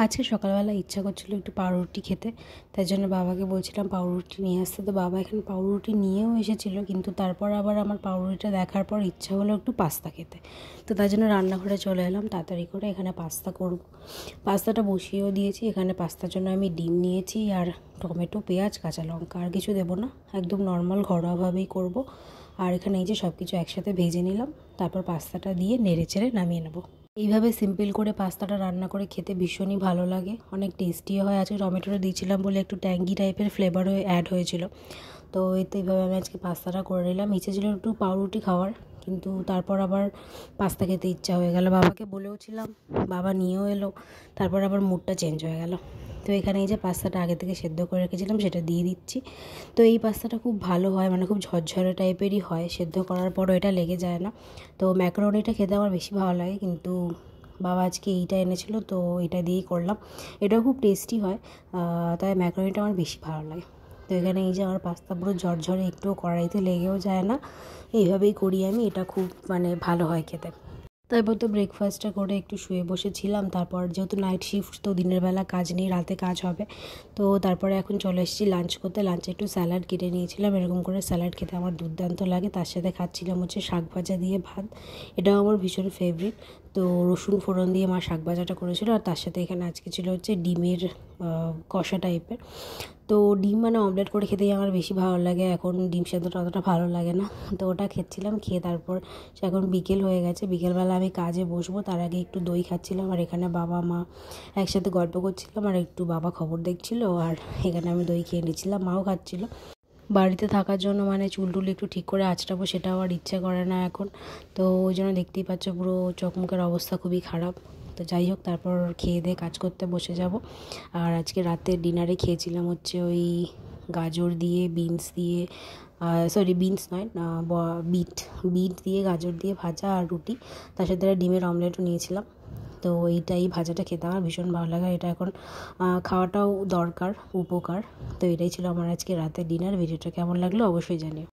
আজকে সকালবেলা ইচ্ছা করছিল একটু পাউরুটি খেতে, তাই জন্য বাবাকে বলছিলাম পাউরুটি নিয়ে আসতে। তো বাবা এখানে পাউরুটি নিয়েও এসেছিলো, কিন্তু তারপর আবার আমার পাউরুটিটা দেখার পর ইচ্ছা হলো একটু পাস্তা খেতে। তো তাই জন্য রান্নাঘরে চলে এলাম তাড়াতাড়ি করে। এখানে পাস্তা করব, পাস্তাটা বসিয়েও দিয়েছি। এখানে পাস্তার জন্য আমি ডিম নিয়েছি আর টমেটো, পেঁয়াজ, কাঁচা লঙ্কা, আর কিছু দেবো না, একদম নর্মাল ঘরোয়াভাবেই করব। আর এখানে এই যে সব কিছু একসাথে ভেজে নিলাম, তারপর পাস্তাটা দিয়ে নেড়ে চেড়ে নামিয়ে নেব। এইভাবে সিম্পল করে পাস্তাটা রান্না করে খেতে ভীষণই ভালো লাগে, অনেক টেস্টিও হয়। আজকে টমেটোটা দিয়েছিলাম বলে একটু ট্যাঙ্গি টাইপের ফ্লেভারও অ্যাড হয়েছিল। তো এইভাবে আমি আজকে পাস্তাটা করে নিলাম। ইচ্ছে ছিল একটু পাউরুটি খাওয়ার, কিন্তু তারপর আবার পাস্তা খেতে ইচ্ছা হয়ে গেল। বাবাকে বলেওছিলাম, বাবা নিয়েও এলো, তারপর আবার মুডটা চেঞ্জ হয়ে গেল। তো এখানে এই যে পাস্তাটা আগে থেকে সেদ্ধ করে রেখেছিলাম সেটা দিয়ে দিচ্ছি। তো এই পাস্তাটা খুব ভালো হয়, মানে খুব ঝরঝরে টাইপেরই হয়, সেদ্ধ করার পরও এটা লেগে যায় না। তো ম্যাকারনিটা খেতে আমার বেশি ভালো লাগে, কিন্তু বাবা আজকে এইটা এনেছিল তো এটা দিয়েই করলাম। এটাও খুব টেস্টি হয়, তাই ম্যাকারনিটা আমার বেশি ভালো লাগে। তো এখানে এই যে আমার পাস্তা পুরো ঝরঝরে, একটুও কড়াইতে লেগেও যায় না, এইভাবেই করি আমি। এটা খুব মানে ভালো হয় খেতে। তারপর তো ব্রেকফাস্টটা করে একটু শুয়ে বসেছিলাম। তারপর যেহেতু নাইট শিফট, তো দিনের বেলা কাজ নেই, রাতে কাজ হবে। তো তারপরে এখন চলে এসেছি লাঞ্চ করতে। লাঞ্চে একটু স্যালাড কেটে নিয়েছিলাম। এরকম করে স্যালাড খেতে আমার দুর্দান্ত লাগে। তার সাথে খাচ্ছিলাম হচ্ছে শাক ভাজা দিয়ে ভাত, এটাও আমার ভীষণ ফেভারিট। তো রসুন ফোড়ন দিয়ে মা শাক ভাজাটা করেছিল, আর তার সাথে এখানে আজকে ছিল হচ্ছে ডিমের কষা টাইপের। তো ডিম মানে অমলেট করে খেতেই আমার বেশি ভালো লাগে, এখন ডিম সেদ্ধটা অতটা ভালো লাগে না। তো ওটা খেয়েছিলাম, খেয়ে তারপর এখন বিকেল হয়ে গেছে। বিকেলবেলা আমি কাজে বসবো, তার আগে একটু দই খাচ্ছিলাম। আর এখানে বাবা মা একসাথে গল্প করছিলাম, আর একটু বাবা খবর দেখছিল, আর এখানে আমি দই খেয়ে নিচ্ছিলাম, মাও খাচ্ছিল। বাড়িতে থাকার জন্য মানে চুল টুল একটু ঠিক করে আঁচড়াবো, সেটা আবার ইচ্ছে করে না এখন। তো ওই জন্য দেখতেই পাচ্ছ পুরো চোখ মুখের অবস্থা খুবই খারাপ। তো যাই হোক, তারপর খেয়ে দিয়ে কাজ করতে বসে যাব। আর আজকে রাতে ডিনারে খেয়েছিলাম হচ্ছে ওই গাজর দিয়ে, বিনস দিয়ে, সরি বিনস নয়, বিট বিট দিয়ে, গাজর দিয়ে ভাজা, আর রুটি, তার সাথে ডিমের অমলেটও নিয়েছিলাম। তো এই ভাজাটা খেতে আমার ভীষণ ভালো লাগে। এটা এখন খাওয়াটাও দরকার, উপকার। তো এটাই ছিল আমার আজকে রাতের ডিনার। ভিডিওটা কেমন লাগলো অবশ্যই জানিও।